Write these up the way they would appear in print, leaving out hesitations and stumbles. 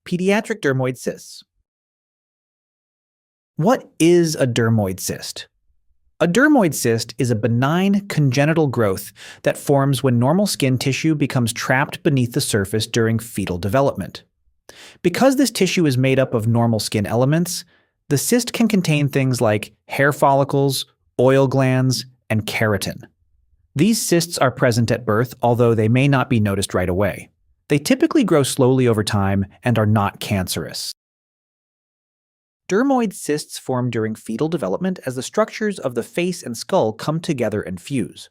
Pediatric dermoid cysts. What is a dermoid cyst? A dermoid cyst is a benign congenital growth that forms when normal skin tissue becomes trapped beneath the surface during fetal development. Because this tissue is made up of normal skin elements, the cyst can contain things like hair follicles, oil glands, and keratin. These cysts are present at birth, although they may not be noticed right away. They typically grow slowly over time and are not cancerous. Dermoid cysts form during fetal development as the structures of the face and skull come together and fuse.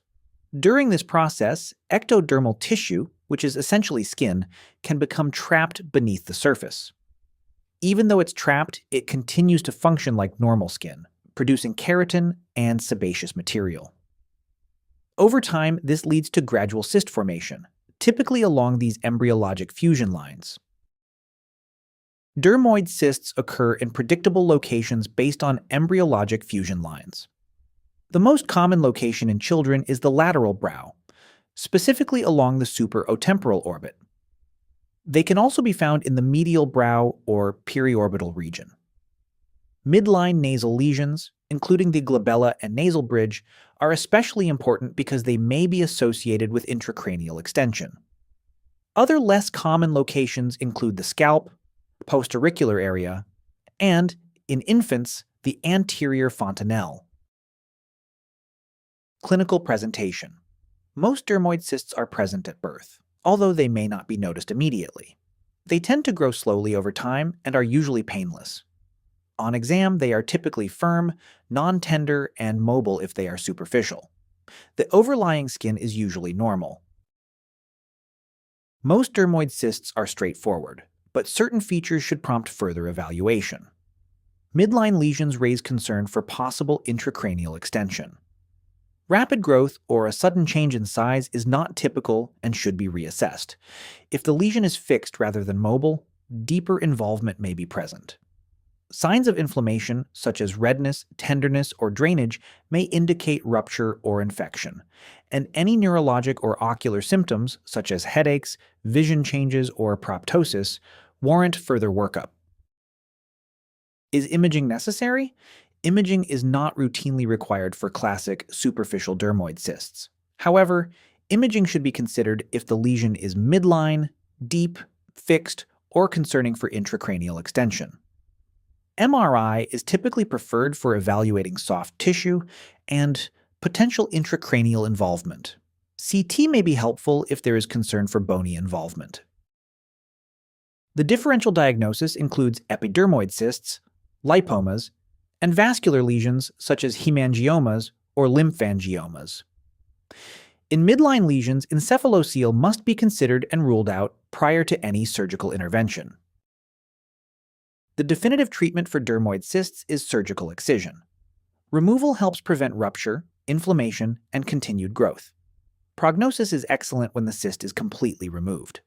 During this process, ectodermal tissue, which is essentially skin, can become trapped beneath the surface. Even though it's trapped, it continues to function like normal skin, producing keratin and sebaceous material. Over time, this leads to gradual cyst formation, typically along these embryologic fusion lines. Dermoid cysts occur in predictable locations based on embryologic fusion lines. The most common location in children is the lateral brow, specifically along the supraotemporal orbit. They can also be found in the medial brow or periorbital region. Midline nasal lesions, including the glabella and nasal bridge, are especially important because they may be associated with intracranial extension. Other less common locations include the scalp, postauricular area, and, in infants, the anterior fontanelle. Clinical presentation. Most dermoid cysts are present at birth, although they may not be noticed immediately. They tend to grow slowly over time and are usually painless. On exam, they are typically firm, non-tender, and mobile if they are superficial. The overlying skin is usually normal. Most dermoid cysts are straightforward, but certain features should prompt further evaluation. Midline lesions raise concern for possible intracranial extension. Rapid growth or a sudden change in size is not typical and should be reassessed. If the lesion is fixed rather than mobile, deeper involvement may be present. Signs of inflammation, such as redness, tenderness, or drainage, may indicate rupture or infection, and any neurologic or ocular symptoms, such as headaches, vision changes, or proptosis, warrant further workup. Is imaging necessary? Imaging is not routinely required for classic superficial dermoid cysts. However, imaging should be considered if the lesion is midline, deep, fixed, or concerning for intracranial extension. MRI is typically preferred for evaluating soft tissue and potential intracranial involvement. CT may be helpful if there is concern for bony involvement. The differential diagnosis includes epidermoid cysts, lipomas, and vascular lesions such as hemangiomas or lymphangiomas. In midline lesions, encephalocele must be considered and ruled out prior to any surgical intervention. The definitive treatment for dermoid cysts is surgical excision. Removal helps prevent rupture, inflammation, and continued growth. Prognosis is excellent when the cyst is completely removed.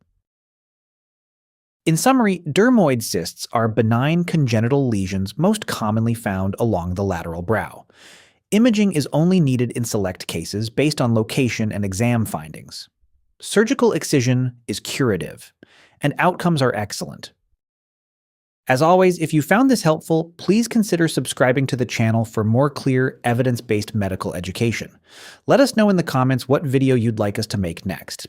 In summary, dermoid cysts are benign congenital lesions most commonly found along the lateral brow. Imaging is only needed in select cases based on location and exam findings. Surgical excision is curative, and outcomes are excellent. As always, if you found this helpful, please consider subscribing to the channel for more clear, evidence-based medical education. Let us know in the comments what video you'd like us to make next.